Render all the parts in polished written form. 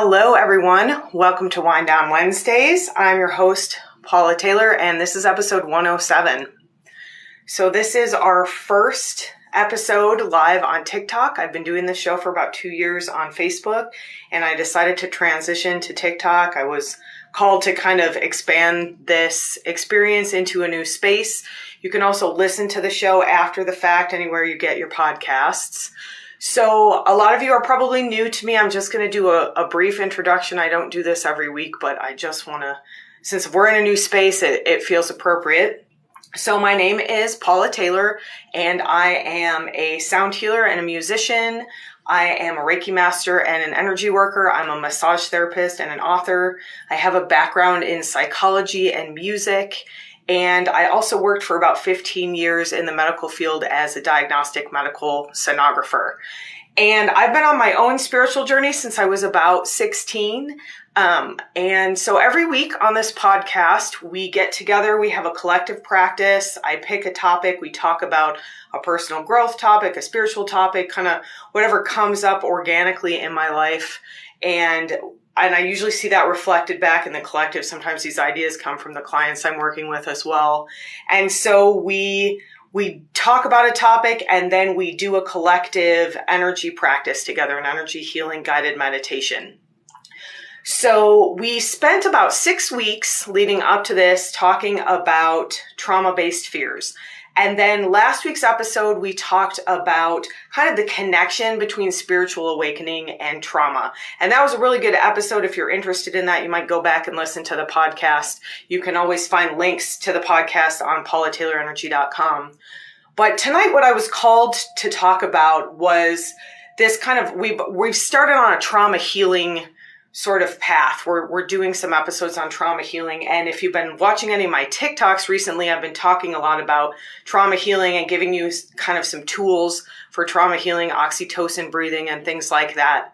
Hello, everyone. Welcome to Wind Down Wednesdays. I'm your host, Paula Taylor, and this is episode 107. So this is our first episode live on TikTok. I've been doing this show for about 2 years on Facebook, and I decided to transition to TikTok. I was called to kind of expand this experience into a new space. You can also listen to the show after the fact anywhere you get your podcasts. So a lot of you are probably new to me. I'm just going to do a brief introduction. I don't do this every week, but I just want to, since we're in a new space, it feels appropriate. So my name is Paula Taylor, and I am a sound healer and a musician. I am a Reiki master and an energy worker. I'm a massage therapist and an author. I have a background in psychology and music. And I also worked for about 15 years in the medical field as a diagnostic medical sonographer. And I've been on my own spiritual journey since I was about 16. And so every week on this podcast, we get together, we have a collective practice. I pick a topic, we talk about a personal growth topic, a spiritual topic, kind of whatever comes up organically in my life. And I usually see that reflected back in the collective. Sometimes these ideas come from the clients I'm working with as well. And so we talk about a topic, and then we do a collective energy practice together, an energy healing guided meditation. So we spent about 6 weeks leading up to this talking about trauma-based fears. And then last week's episode, we talked about kind of the connection between spiritual awakening and trauma. And that was a really good episode. If you're interested in that, you might go back and listen to the podcast. You can always find links to the podcast on paulataylorenergy.com. But tonight, what I was called to talk about was this kind of, we've started on a trauma healing sort of path. We're doing some episodes on trauma healing. And if you've been watching any of my TikToks recently, I've been talking a lot about trauma healing and giving you kind of some tools for trauma healing, oxytocin breathing, and things like that.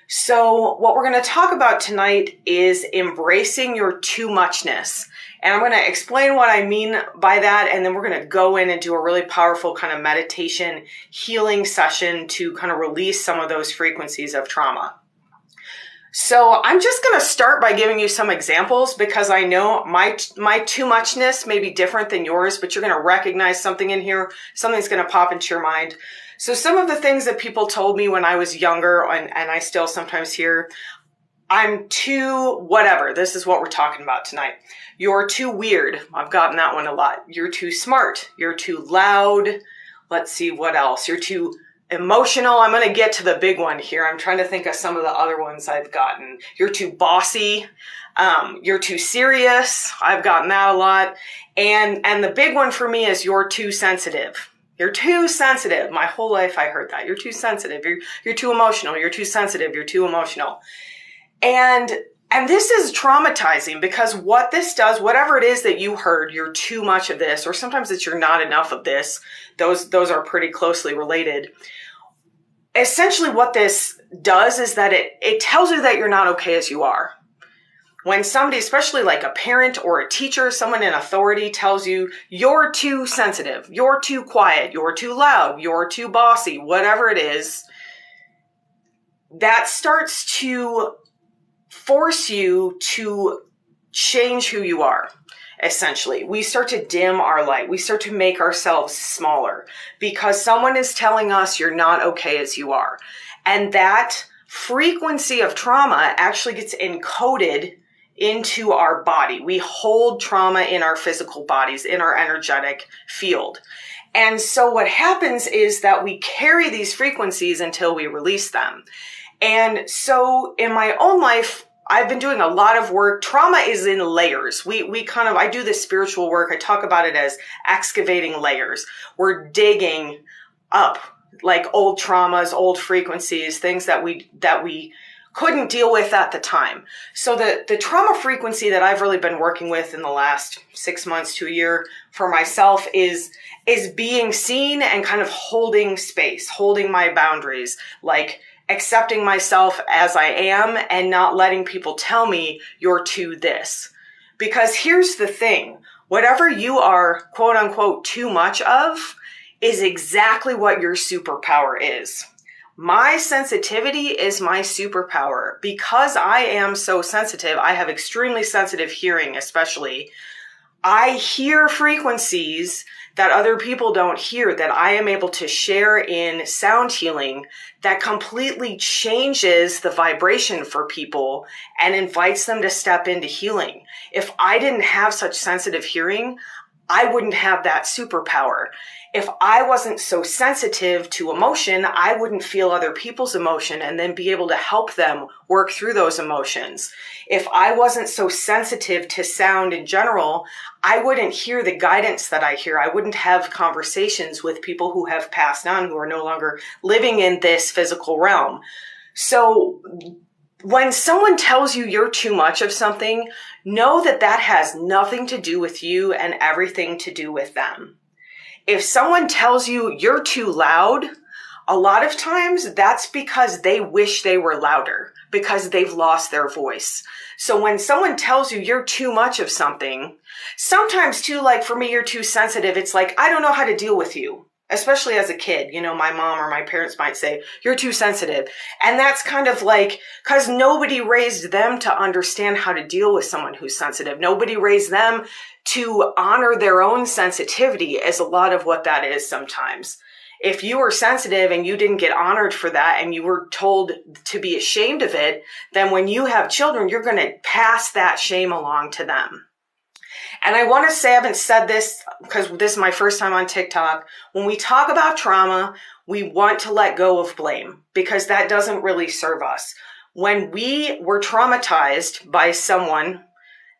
So what we're going to talk about tonight is embracing your too-muchness. And I'm going to explain what I mean by that. And then we're going to go in and do a really powerful kind of meditation healing session to kind of release some of those frequencies of trauma. So I'm just going to start by giving you some examples, because I know my too muchness may be different than yours, but you're going to recognize something in here. Something's going to pop into your mind. So some of the things that people told me when I was younger, and I still sometimes hear, I'm too whatever. This is what we're talking about tonight. You're too weird. I've gotten that one a lot. You're too smart. You're too loud. Let's see what else. You're too emotional. I'm going to get to the big one here. I'm trying to think of some of the other ones I've gotten. You're too bossy. You're too serious. I've gotten that a lot. And the big one for me is you're too sensitive. You're too sensitive. My whole life I heard that. You're too sensitive. You're too emotional. You're too sensitive. You're too emotional. And this is traumatizing, because what this does, whatever it is that you heard, you're too much of this, or sometimes it's you're not enough of this. Those are pretty closely related. Essentially what this does is that it tells you that you're not okay as you are. When somebody, especially like a parent or a teacher, someone in authority tells you you're too sensitive, you're too quiet, you're too loud, you're too bossy, whatever it is, that starts to force you to change who you are. Essentially, we start to dim our light. We start to make ourselves smaller because someone is telling us you're not okay as you are. And that frequency of trauma actually gets encoded into our body. We hold trauma in our physical bodies, in our energetic field. And so what happens is that we carry these frequencies until we release them. And so in my own life, I've been doing a lot of work. Trauma is in layers. I do this spiritual work. I talk about it as excavating layers. We're digging up like old traumas, old frequencies, things that we couldn't deal with at the time. So the trauma frequency that I've really been working with in the last 6 months to a year for myself is being seen and kind of holding space, holding my boundaries, like accepting myself as I am and not letting people tell me you're too this. Because here's the thing, whatever you are quote unquote too much of is exactly what your superpower is. My sensitivity is my superpower. Because I am so sensitive, I have extremely sensitive hearing, especially. I hear frequencies that other people don't hear, that I am able to share in sound healing that completely changes the vibration for people and invites them to step into healing. If I didn't have such sensitive hearing, I wouldn't have that superpower. If I wasn't so sensitive to emotion, I wouldn't feel other people's emotion and then be able to help them work through those emotions. If I wasn't so sensitive to sound in general, I wouldn't hear the guidance that I hear. I wouldn't have conversations with people who have passed on, who are no longer living in this physical realm. So when someone tells you you're too much of something, know that that has nothing to do with you and everything to do with them. If someone tells you you're too loud, a lot of times that's because they wish they were louder, because they've lost their voice. So when someone tells you you're too much of something, sometimes too, like for me, you're too sensitive. It's like, I don't know how to deal with you. Especially as a kid, you know, my mom or my parents might say, you're too sensitive. And that's kind of like, because nobody raised them to understand how to deal with someone who's sensitive. Nobody raised them to honor their own sensitivity, is a lot of what that is sometimes. If you were sensitive and you didn't get honored for that and you were told to be ashamed of it, then when you have children, you're going to pass that shame along to them. And I want to say, I haven't said this because this is my first time on TikTok. When we talk about trauma, we want to let go of blame because that doesn't really serve us. When we were traumatized by someone,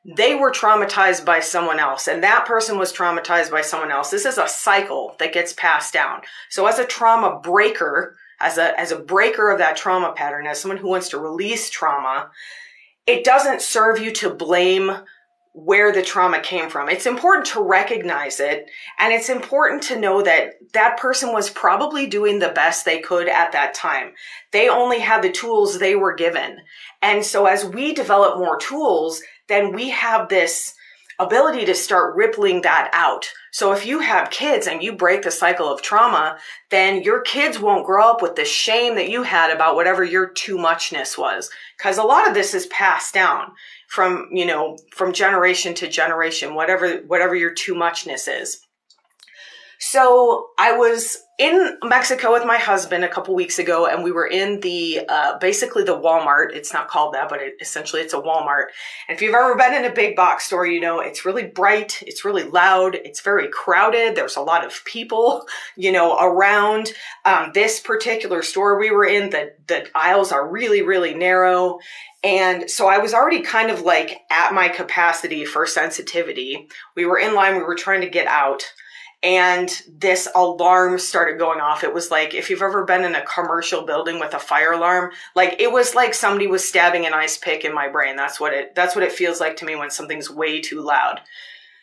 they were traumatized by someone else, and that person was traumatized by someone else. This is a cycle that gets passed down. So as a trauma breaker, as a breaker of that trauma pattern, as someone who wants to release trauma, it doesn't serve you to blame where the trauma came from. It's important to recognize it, and it's important to know that that person was probably doing the best they could at that time. They only had the tools they were given. And so as we develop more tools, then we have this ability to start rippling that out. So if you have kids and you break the cycle of trauma, then your kids won't grow up with the shame that you had about whatever your too muchness was. Because a lot of this is passed down from generation to generation, whatever your too muchness is. So I was in Mexico with my husband a couple weeks ago, and we were in basically the Walmart. It's not called that, but essentially it's a Walmart. And if you've ever been in a big box store, you know, it's really bright. It's really loud. It's very crowded. There's a lot of people, around. This particular store we were in, the aisles are really, really narrow. And so I was already kind of like at my capacity for sensitivity. We were in line. We were trying to get out. And this alarm started going off. It was like, if you've ever been in a commercial building with a fire alarm, like it was like somebody was stabbing an ice pick in my brain. That's what it feels like to me when something's way too loud.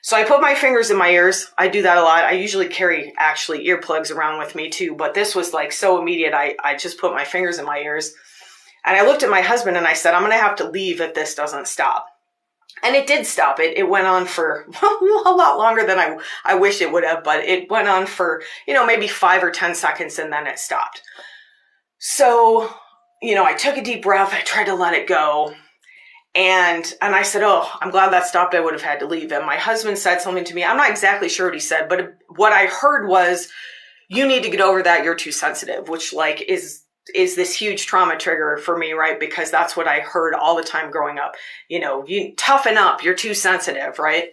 So I put my fingers in my ears. I do that a lot. I usually carry actually earplugs around with me too, but this was like so immediate. I just put my fingers in my ears and I looked at my husband and I said, I'm going to have to leave if this doesn't stop. And it did stop. It went on for a lot longer than I wish it would have, but it went on for, maybe 5 or 10 seconds and then it stopped. So, I took a deep breath. I tried to let it go. And I said, oh, I'm glad that stopped. I would have had to leave. And my husband said something to me. I'm not exactly sure what he said, but what I heard was, you need to get over that. You're too sensitive, which is this huge trauma trigger for me, right? Because that's what I heard all the time growing up. You toughen up, you're too sensitive, right?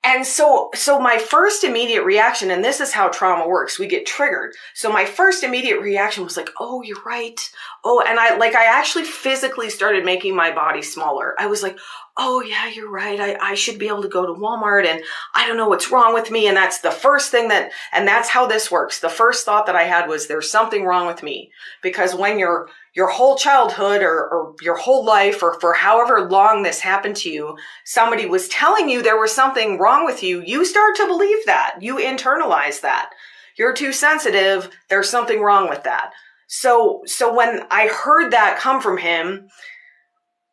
And so my first immediate reaction, and this is how trauma works, we get triggered. So my first immediate reaction was like, oh, you're right. Oh, and I actually physically started making my body smaller. I was like, oh yeah, you're right. I should be able to go to Walmart and I don't know what's wrong with me. And that's the first thing and that's how this works. The first thought that I had was there's something wrong with me, because when your whole childhood or your whole life or for however long this happened to you, somebody was telling you there was something wrong with you, you start to believe that. You internalize that. You're too sensitive. There's something wrong with that. So when I heard that come from him,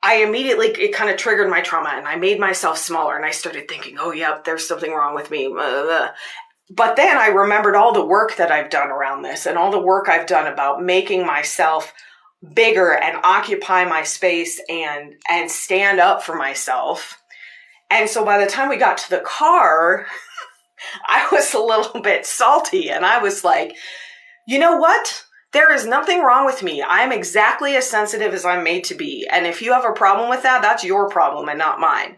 it kind of triggered my trauma and I made myself smaller and I started thinking, oh, yep, there's something wrong with me. But then I remembered all the work that I've done around this and all the work I've done about making myself bigger and occupy my space and stand up for myself. And so by the time we got to the car, I was a little bit salty, and I was like, you know what? There is nothing wrong with me. I'm exactly as sensitive as I'm made to be. And if you have a problem with that, that's your problem and not mine.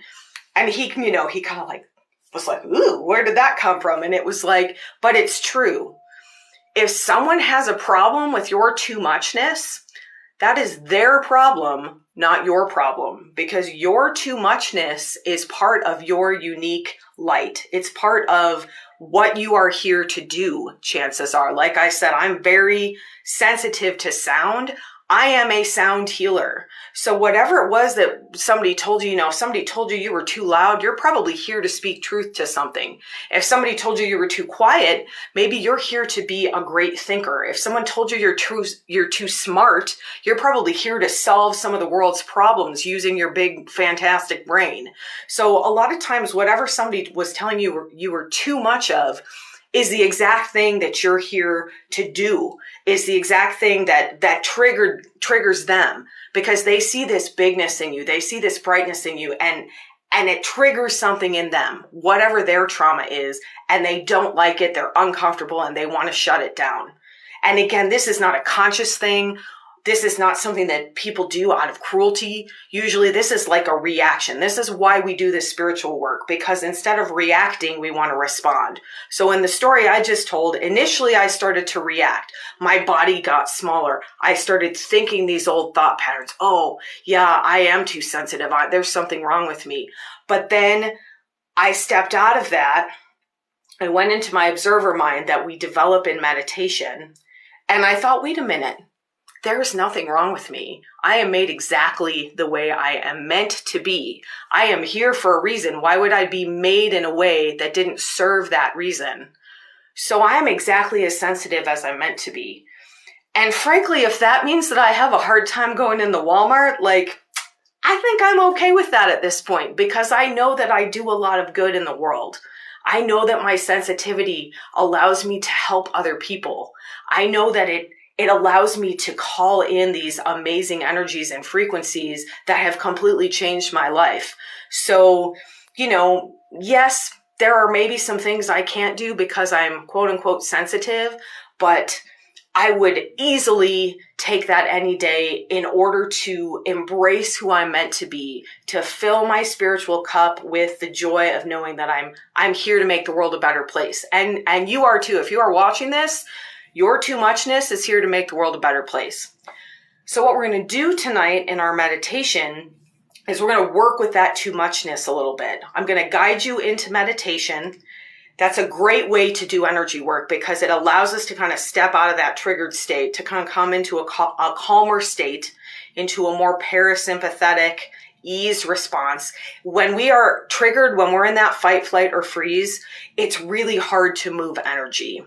And he kind of like was like, ooh, where did that come from? And it was like, but it's true. If someone has a problem with your too muchness, that is their problem, not your problem, because your too muchness is part of your unique light. It's part of what you are here to do, chances are. Like I said, I'm very sensitive to sound. I am a sound healer. So whatever it was that somebody told you, somebody told you you were too loud, you're probably here to speak truth to something. If somebody told you you were too quiet, maybe you're here to be a great thinker. If someone told you you're too smart, you're probably here to solve some of the world's problems using your big, fantastic brain. So a lot of times, whatever somebody was telling you you were too much of is the exact thing that you're here to do, is the exact thing that triggers them, because they see this bigness in you. They see this brightness in you, and it triggers something in them, whatever their trauma is, and they don't like it. They're uncomfortable and they want to shut it down. And again, this is not a conscious thing. This is not something that people do out of cruelty. Usually this is like a reaction. This is why we do this spiritual work, because instead of reacting, we want to respond. So in the story I just told, initially I started to react. My body got smaller. I started thinking these old thought patterns. Oh, yeah, I am too sensitive. There's something wrong with me. But then I stepped out of that. I went into my observer mind that we develop in meditation. And I thought, wait a minute. There is nothing wrong with me. I am made exactly the way I am meant to be. I am here for a reason. Why would I be made in a way that didn't serve that reason? So I am exactly as sensitive as I'm meant to be. And frankly, if that means that I have a hard time going in the Walmart, I think I'm okay with that at this point, because I know that I do a lot of good in the world. I know that my sensitivity allows me to help other people. I know that it allows me to call in these amazing energies and frequencies that have completely changed my life. So, yes, there are maybe some things I can't do because I'm quote unquote sensitive, but I would easily take that any day in order to embrace who I'm meant to be, to fill my spiritual cup with the joy of knowing that I'm here to make the world a better place. And you are too. If you are watching this, your too muchness is here to make the world a better place. So what we're going to do tonight in our meditation is we're going to work with that too muchness a little bit. I'm going to guide you into meditation. That's a great way to do energy work, because it allows us to kind of step out of that triggered state, to kind of come into a calmer state, into a more parasympathetic ease response. When we are triggered, when we're in that fight, flight, or freeze, it's really hard to move energy.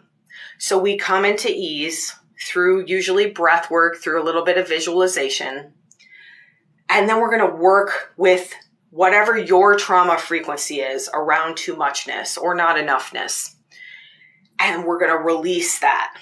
So we come into ease through usually breath work, through a little bit of visualization. And then we're going to work with whatever your trauma frequency is around too muchness or not enoughness. And we're going to release that.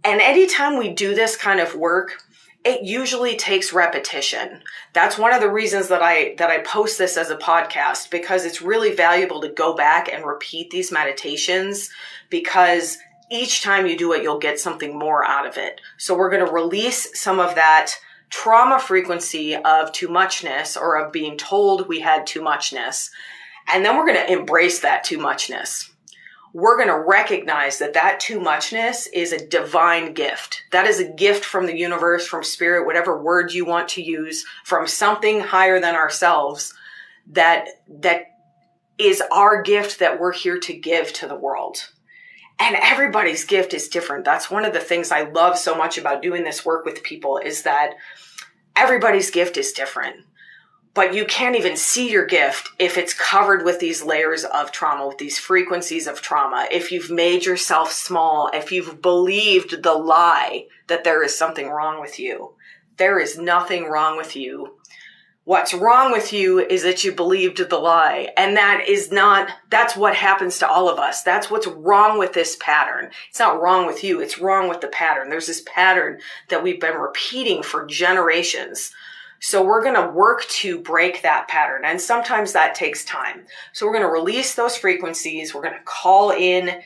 And anytime we do this kind of work, it usually takes repetition. That's one of the reasons that I post this as a podcast, because it's really valuable to go back and repeat these meditations, because each time you do it, you'll get something more out of it. So we're going to release some of that trauma frequency of too muchness, or of being told we had too muchness. And then we're going to embrace that too muchness. We're going to recognize that too muchness is a divine gift. That is a gift from the universe, from spirit, whatever word you want to use, from something higher than ourselves, that is our gift that we're here to give to the world. And everybody's gift is different. That's one of the things I love so much about doing this work with people, is that everybody's gift is different. But you can't even see your gift if it's covered with these layers of trauma, with these frequencies of trauma. If you've made yourself small, if you've believed the lie that there is something wrong with you. There is nothing wrong with you. What's wrong with you is that you believed the lie. And that's what happens to all of us. That's what's wrong with this pattern. It's not wrong with you. It's wrong with the pattern. There's this pattern that we've been repeating for generations. So we're going to work to break that pattern. And sometimes that takes time. So we're going to release those frequencies. We're going to call in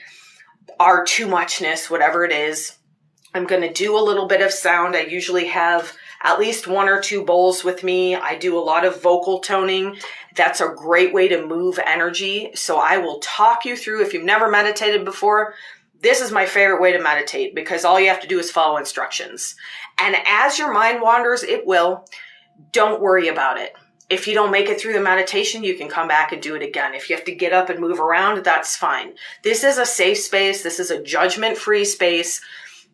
our TooMuchness, whatever it is. I'm going to do a little bit of sound. I usually have at least 1 or 2 bowls with me. I do a lot of vocal toning. That's a great way to move energy. So I will talk you through, if you've never meditated before, this is my favorite way to meditate because all you have to do is follow instructions. And as your mind wanders, it will. Don't worry about it. If you don't make it through the meditation, you can come back and do it again. If you have to get up and move around, that's fine. This is a safe space. This is a judgment-free space.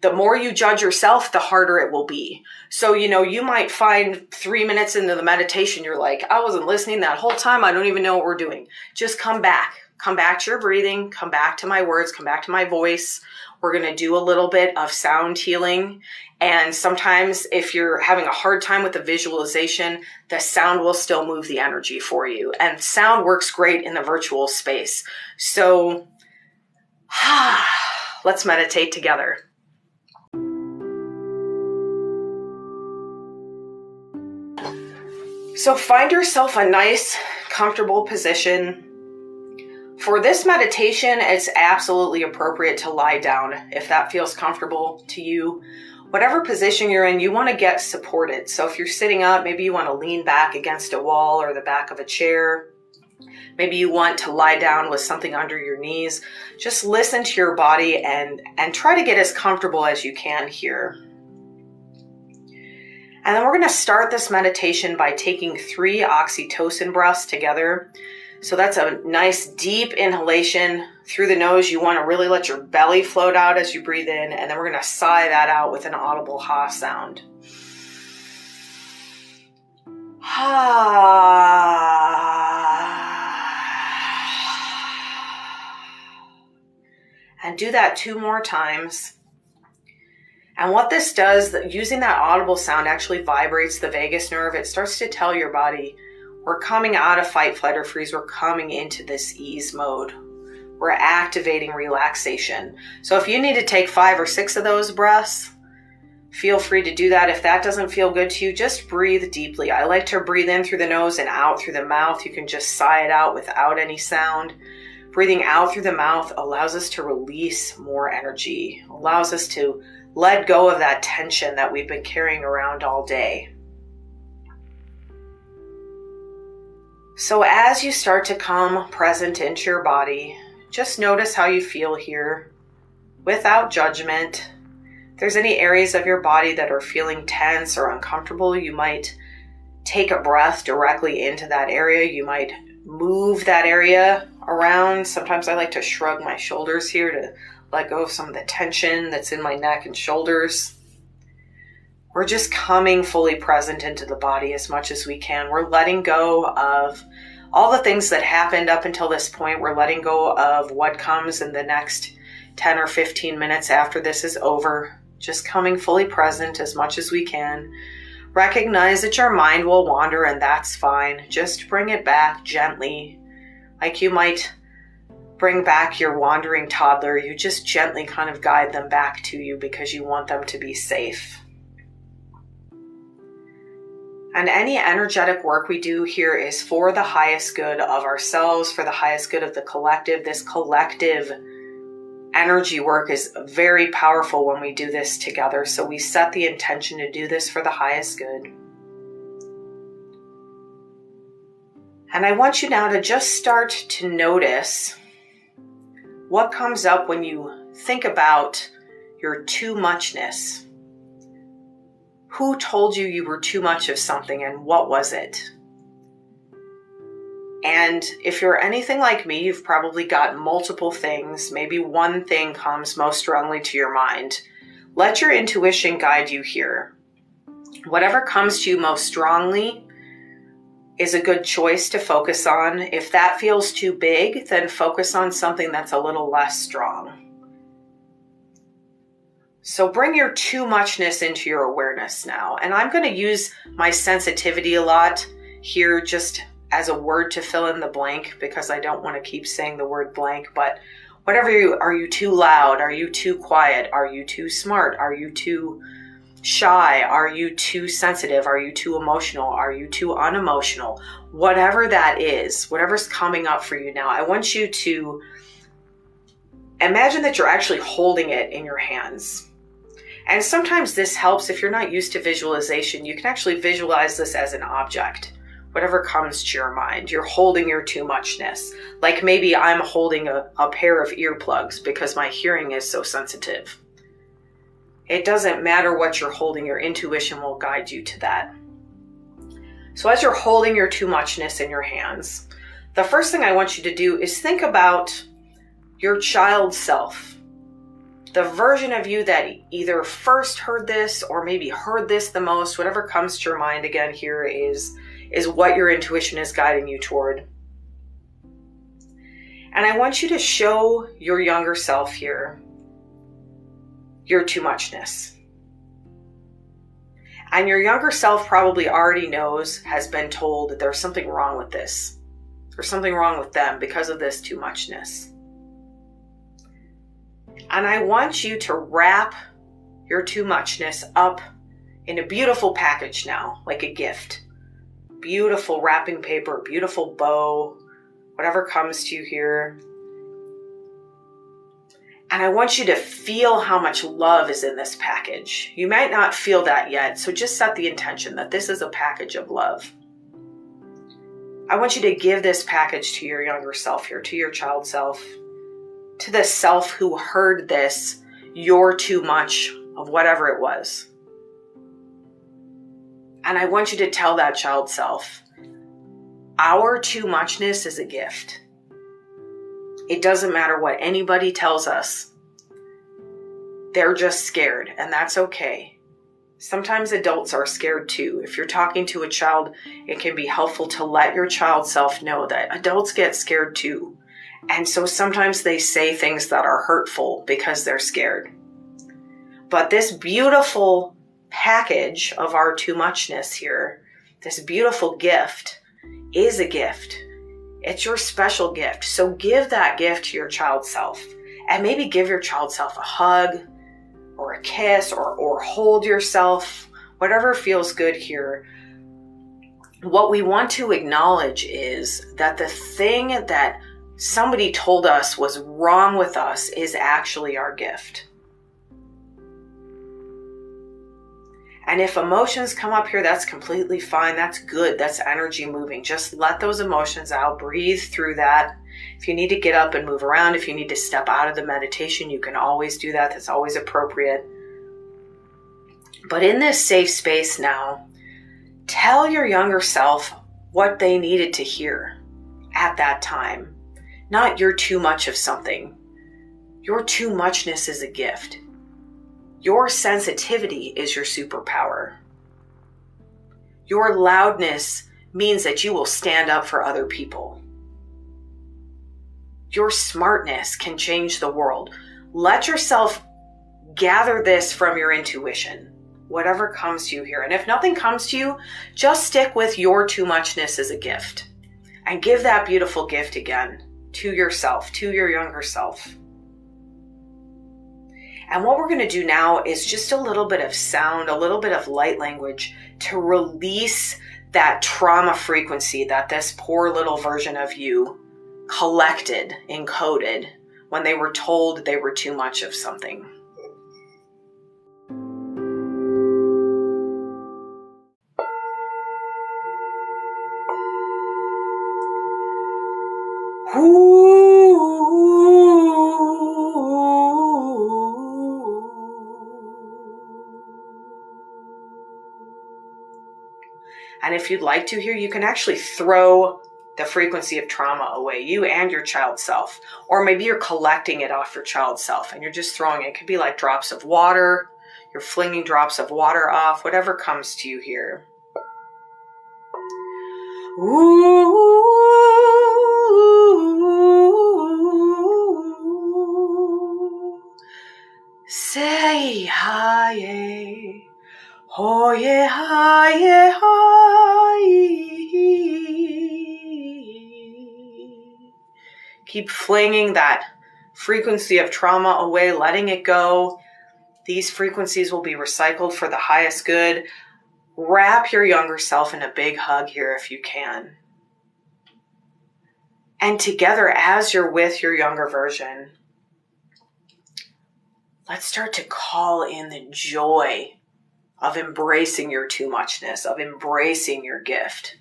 The more you judge yourself, the harder it will be. So, you might find 3 minutes into the meditation, you're like, I wasn't listening that whole time. I don't even know what we're doing. Just come back. Come back to your breathing. Come back to my words. Come back to my voice. We're going to do a little bit of sound healing. And sometimes if you're having a hard time with the visualization, the sound will still move the energy for you. And sound works great in the virtual space. So, let's meditate together. So find yourself a nice, comfortable position. For this meditation, it's absolutely appropriate to lie down if that feels comfortable to you. Whatever position you're in, you want to get supported. So if you're sitting up, maybe you want to lean back against a wall or the back of a chair. Maybe you want to lie down with something under your knees. Just listen to your body and try to get as comfortable as you can here. And then we're going to start this meditation by taking 3 oxytocin breaths together. So that's a nice deep inhalation through the nose. You want to really let your belly float out as you breathe in. And then we're going to sigh that out with an audible ha sound. And do that 2 more times. And what this does, using that audible sound actually vibrates the vagus nerve. It starts to tell your body, we're coming out of fight, flight, or freeze. We're coming into this ease mode. We're activating relaxation. So if you need to take 5 or 6 of those breaths, feel free to do that. If that doesn't feel good to you, just breathe deeply. I like to breathe in through the nose and out through the mouth. You can just sigh it out without any sound. Breathing out through the mouth allows us to release more energy, allows us to let go of that tension that we've been carrying around all day. So as you start to come present into your body, just notice how you feel here without judgment. If there's any areas of your body that are feeling tense or uncomfortable, you might take a breath directly into that area. You might move that area around. Sometimes I like to shrug my shoulders here to let go of some of the tension that's in my neck and shoulders. We're just coming fully present into the body as much as we can. We're letting go of all the things that happened up until this point. We're letting go of what comes in the next 10 or 15 minutes after this is over. Just coming fully present as much as we can. Recognize that your mind will wander, and that's fine. Just bring it back gently. Like you might bring back your wandering toddler. You just gently kind of guide them back to you because you want them to be safe. And any energetic work we do here is for the highest good of ourselves, for the highest good of the collective. This collective energy work is very powerful when we do this together. So we set the intention to do this for the highest good. And I want you now to just start to notice what comes up when you think about your too-muchness. Who told you you were too much of something, and what was it? And if you're anything like me, you've probably got multiple things. Maybe one thing comes most strongly to your mind. Let your intuition guide you here. Whatever comes to you most strongly is a good choice to focus on. If that feels too big, then focus on something that's a little less strong. So bring your too-muchness into your awareness now. And I'm going to use my sensitivity a lot here just as a word to fill in the blank, because I don't want to keep saying the word blank, but whatever are you too loud? Are you too quiet? Are you too smart? Are you too shy? Are you too sensitive? Are you too emotional? Are you too unemotional? Whatever that is, whatever's coming up for you now, I want you to imagine that you're actually holding it in your hands. And sometimes this helps if you're not used to visualization. You can actually visualize this as an object, whatever comes to your mind. You're holding your too muchness. Like maybe I'm holding a pair of earplugs because my hearing is so sensitive. It doesn't matter what you're holding, your intuition will guide you to that. So as you're holding your too muchness in your hands, the first thing I want you to do is think about your child self. The version of you that either first heard this or maybe heard this the most, whatever comes to your mind again here is what your intuition is guiding you toward. And I want you to show your younger self here your too muchness. And your younger self probably already knows, has been told that there's something wrong with this. There's something wrong with them because of this too muchness. And I want you to wrap your too muchness up in a beautiful package now, like a gift. Beautiful wrapping paper, beautiful bow, whatever comes to you here. And I want you to feel how much love is in this package. You might not feel that yet, so just set the intention that this is a package of love. I want you to give this package to your younger self here, to your child self, to the self who heard this, you're too much of whatever it was. And I want you to tell that child self, our too muchness is a gift. It doesn't matter what anybody tells us. They're just scared, and that's okay. Sometimes adults are scared too. If you're talking to a child, it can be helpful to let your child self know that adults get scared too. And so sometimes they say things that are hurtful because they're scared. But this beautiful package of our too muchness here, this beautiful gift, is a gift. It's your special gift. So give that gift to your child self. And maybe give your child self a hug or a kiss or hold yourself, whatever feels good here. What we want to acknowledge is that the thing that somebody told us was wrong with us is actually our gift. And if emotions come up here, that's completely fine. That's good. That's energy moving. Just let those emotions out. Breathe through that. If you need to get up and move around, if you need to step out of the meditation, you can always do that. That's always appropriate. But in this safe space now, tell your younger self what they needed to hear at that time. Not you're too much of something. Your too muchness is a gift. Your sensitivity is your superpower. Your loudness means that you will stand up for other people. Your smartness can change the world. Let yourself gather this from your intuition, whatever comes to you here. And if nothing comes to you, just stick with your too muchness as a gift and give that beautiful gift again to yourself, to your younger self. And what we're going to do now is just a little bit of sound, a little bit of light language to release that trauma frequency that this poor little version of you collected, encoded, when they were told they were too much of something. And if you'd like to here, you can actually throw the frequency of trauma away, you and your child self. Or maybe you're collecting it off your child self and you're just throwing it. It could be like drops of water. You're flinging drops of water off, whatever comes to you here. Say hi, oh yeah, hi, hi. Keep flinging that frequency of trauma away, letting it go. These frequencies will be recycled for the highest good. Wrap your younger self in a big hug here if you can. And together, as you're with your younger version, let's start to call in the joy of embracing your too-muchness, of embracing your gift.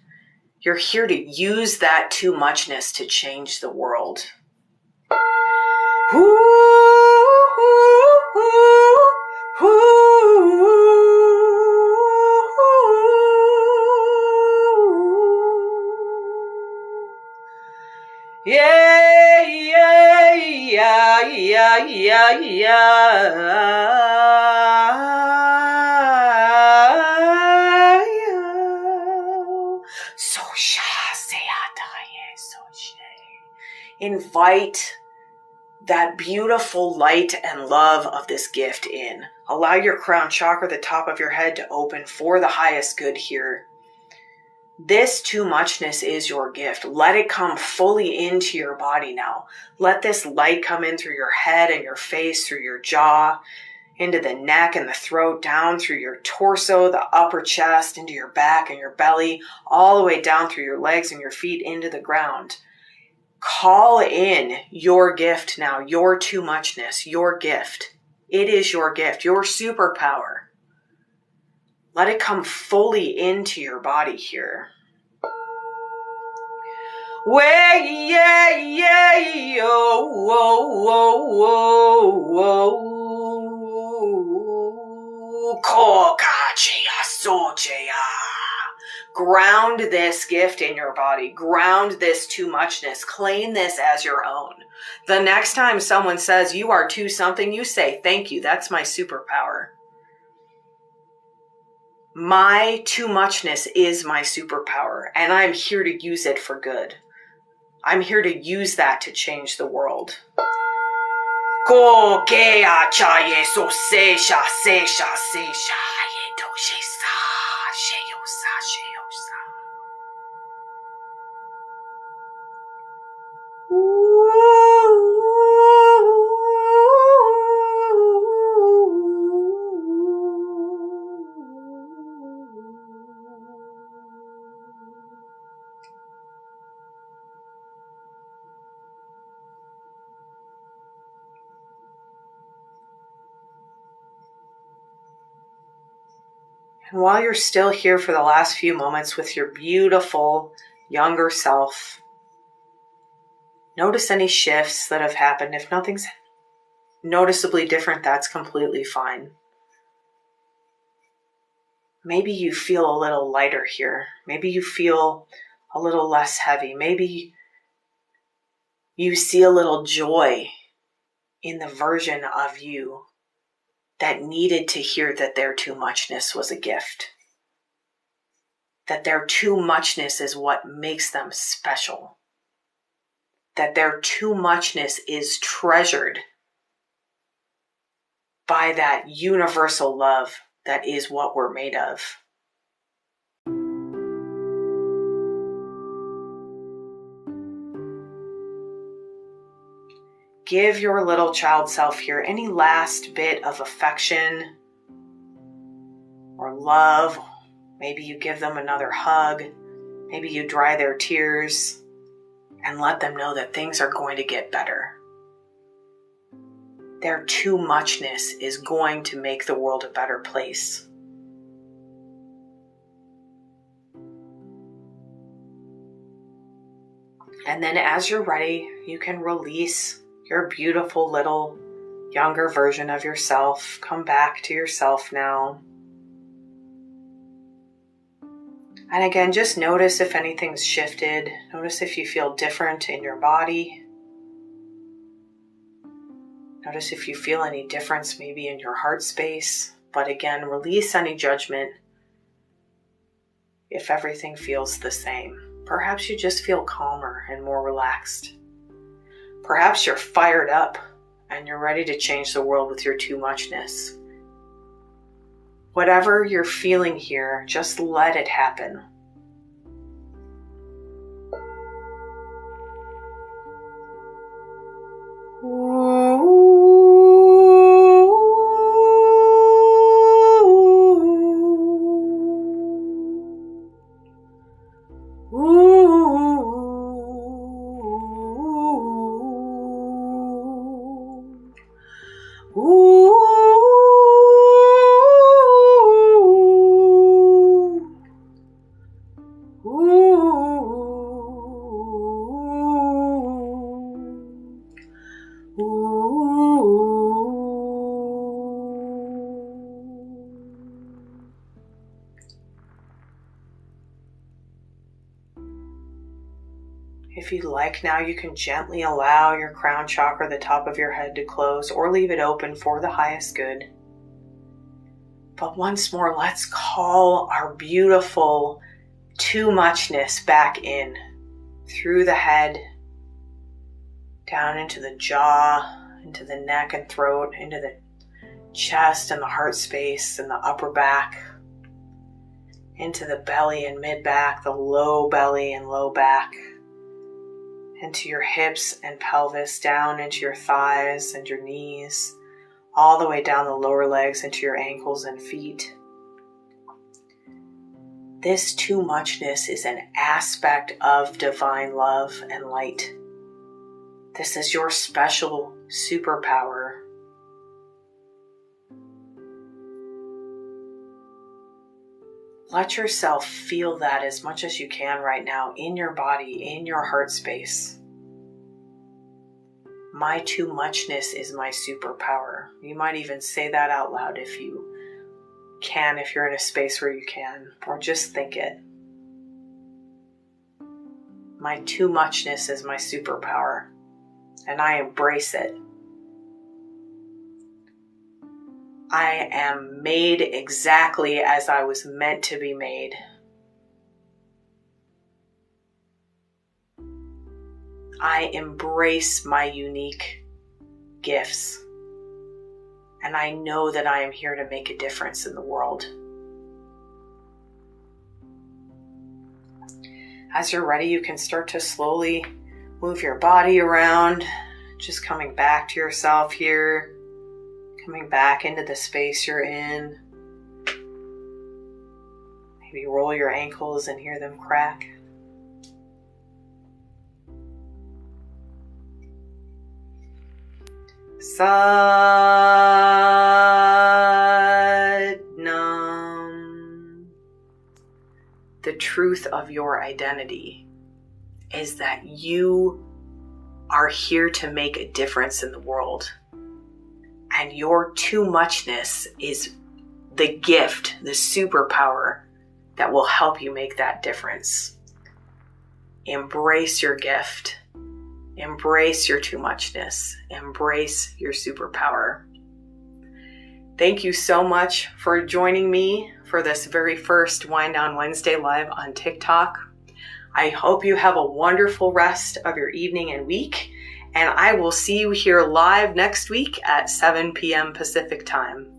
You're here to use that too-muchness to change the world. Yeah, yeah, yeah, yeah, yeah, yeah. So sha seataye so she. Invite that beautiful light and love of this gift in. Allow your crown chakra, the top of your head, to open for the highest good here. This too-muchness is your gift. Let it come fully into your body now. Let this light come in through your head and your face, through your jaw, into the neck and the throat, down through your torso, the upper chest, into your back and your belly, all the way down through your legs and your feet into the ground. Call in your gift now, your too-muchness, your gift. It is your gift, your superpower. Let it come fully into your body here. Way, yeah, yeah, yo, whoa, whoa, whoa, whoa. Kokachea, sochea. Ground this gift in your body. Ground this too-muchness. Claim this as your own. The next time someone says you are too something, you say, thank you, that's my superpower. My too-muchness is my superpower, and I'm here to use it for good. I'm here to use that to change the world. Go ke a chaye so se sha se sha se sha ye do she sa she yo sa she yo sa. And while you're still here for the last few moments with your beautiful younger self, notice any shifts that have happened. If nothing's noticeably different, that's completely fine. Maybe you feel a little lighter here. Maybe you feel a little less heavy. Maybe you see a little joy in the version of you that needed to hear that their too-muchness was a gift. That their too-muchness is what makes them special. That their too-muchness is treasured by that universal love that is what we're made of. Give your little child self here any last bit of affection or love. Maybe you give them another hug. Maybe you dry their tears and let them know that things are going to get better. Their too-muchness is going to make the world a better place. And then as you're ready, you can release your beautiful little younger version of yourself. Come back to yourself now. And again, just notice if anything's shifted. Notice if you feel different in your body. Notice if you feel any difference maybe in your heart space. But again, release any judgment if everything feels the same. Perhaps you just feel calmer and more relaxed. Perhaps you're fired up and you're ready to change the world with your too-muchness. Whatever you're feeling here, just let it happen. If you'd like now, you can gently allow your crown chakra, the top of your head, to close or leave it open for the highest good. But once more, let's call our beautiful TooMuchness back in through the head, down into the jaw, into the neck and throat, into the chest and the heart space and the upper back, into the belly and mid back, the low belly and low back, into your hips and pelvis, down into your thighs and your knees, all the way down the lower legs into your ankles and feet. This TooMuchness is an aspect of divine love and light. This is your special superpower. Let yourself feel that as much as you can right now in your body, in your heart space. My TooMuchness is my superpower. You might even say that out loud if you can, if you're in a space where you can, or just think it. My TooMuchness is my superpower, and I embrace it. I am made exactly as I was meant to be made. I embrace my unique gifts, and I know that I am here to make a difference in the world. As you're ready, you can start to slowly move your body around, just coming back to yourself here, coming back into the space you're in. Maybe roll your ankles and hear them crack. Satnam. The truth of your identity is that you are here to make a difference in the world. And your TooMuchness is the gift, the superpower that will help you make that difference. Embrace your gift. Embrace your TooMuchness. Embrace your superpower. Thank you so much for joining me for this very first Wind Down Wednesday live on TikTok. I hope you have a wonderful rest of your evening and week, and I will see you here live next week at 7 p.m. Pacific time.